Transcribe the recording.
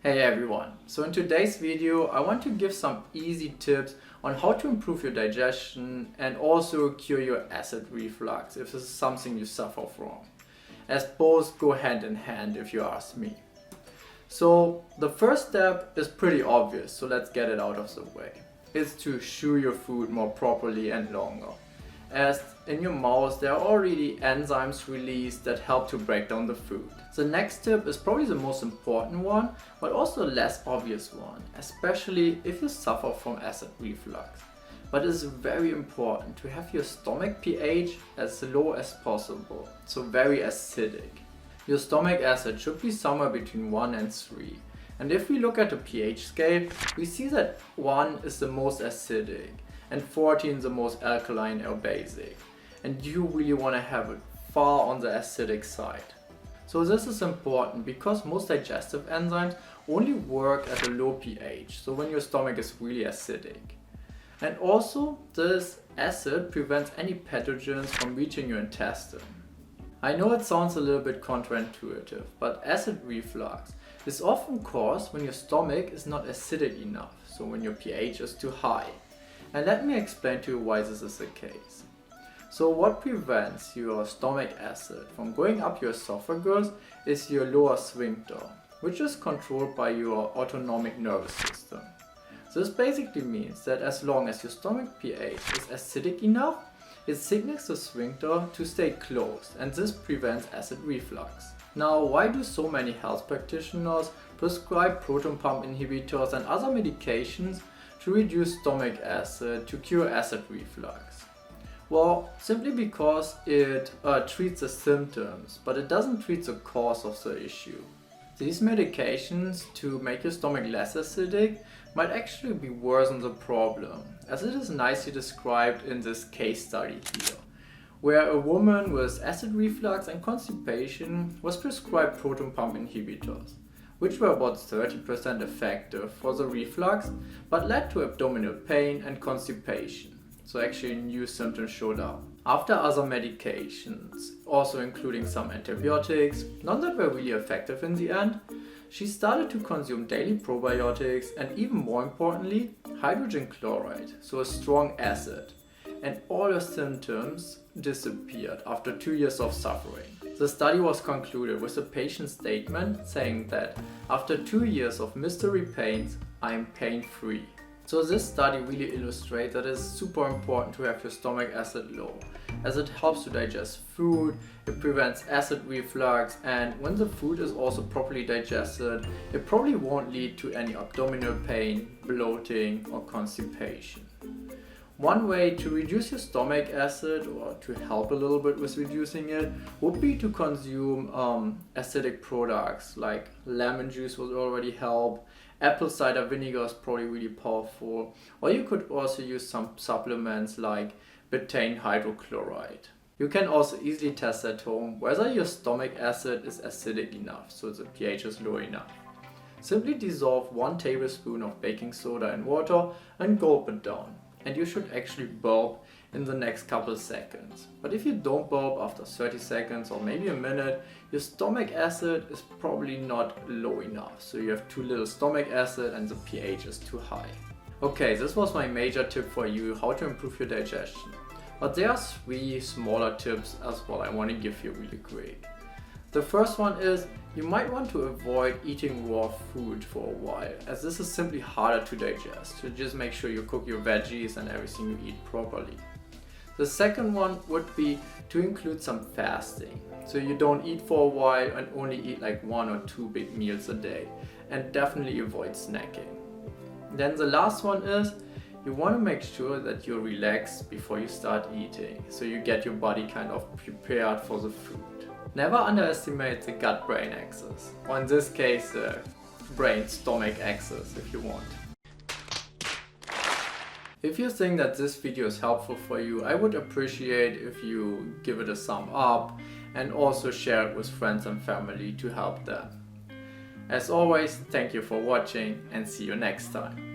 Hey everyone, so in today's video I want to give some easy tips on how to improve your digestion and also cure your acid reflux if this is something you suffer from, as both go hand in hand if you ask me. So the first step is pretty obvious, so let's get it out of the way. It's to chew your food more properly and longer, as in your mouth there are already enzymes released that help to break down the food. The next tip is probably the most important one, but also a less obvious one, especially if you suffer from acid reflux. But it is very important to have your stomach pH as low as possible, so very acidic. Your stomach acid should be somewhere between 1 and 3. And if we look at the pH scale, we see that 1 is the most acidic and 14 the most alkaline or basic. And you really want to have it far on the acidic side. So this is important because most digestive enzymes only work at a low pH, so when your stomach is really acidic. And also this acid prevents any pathogens from reaching your intestine. I know it sounds a little bit counterintuitive, but acid reflux is often caused when your stomach is not acidic enough, so when your pH is too high. And let me explain to you why this is the case. So what prevents your stomach acid from going up your esophagus is your lower sphincter, which is controlled by your autonomic nervous system. This basically means that as long as your stomach pH is acidic enough, it signals the sphincter to stay closed, and this prevents acid reflux. Now, why do so many health practitioners prescribe proton pump inhibitors and other medications to reduce stomach acid to cure acid reflux? Well, simply because it treats the symptoms, but it doesn't treat the cause of the issue. These medications to make your stomach less acidic might actually be worse than the problem, as it is nicely described in this case study here, where a woman with acid reflux and constipation was prescribed proton pump inhibitors, which were about 30% effective for the reflux, but led to abdominal pain and constipation. So actually new symptoms showed up. After other medications, also including some antibiotics, none that were really effective in the end, she started to consume daily probiotics and, even more importantly, hydrogen chloride, so a strong acid. And all her symptoms disappeared after 2 years of suffering. The study was concluded with a patient statement saying that after 2 years of mystery pains, I am pain-free. So this study really illustrates that it's super important to have your stomach acid low, as it helps to digest food, it prevents acid reflux, and when the food is also properly digested, it probably won't lead to any abdominal pain, bloating, or constipation. One way to reduce your stomach acid, or to help a little bit with reducing it, would be to consume acidic products like lemon juice would already help. Apple cider vinegar is probably really powerful, or you could also use some supplements like betaine hydrochloride. You can also easily test at home whether your stomach acid is acidic enough, so the pH is low enough. Simply dissolve 1 tablespoon of baking soda in water and gulp it down, and you should actually burp in the next couple seconds. But if you don't burp after 30 seconds or maybe a minute, your stomach acid is probably not low enough, so you have too little stomach acid and the pH is too high. Okay, this was my major tip for you, how to improve your digestion. But there are 3 smaller tips as well I want to give you really quick. The first one is, you might want to avoid eating raw food for a while, as this is simply harder to digest, so just make sure you cook your veggies and everything you eat properly. The second one would be to include some fasting, so you don't eat for a while and only eat like 1 or 2 big meals a day, and definitely avoid snacking. Then the last one is, you want to make sure that you're relaxed before you start eating, so you get your body kind of prepared for the food. Never underestimate the gut-brain axis, or in this case the brain-stomach axis if you want. If you think that this video is helpful for you, I would appreciate if you give it a thumb up and also share it with friends and family to help them. As always, thank you for watching and see you next time.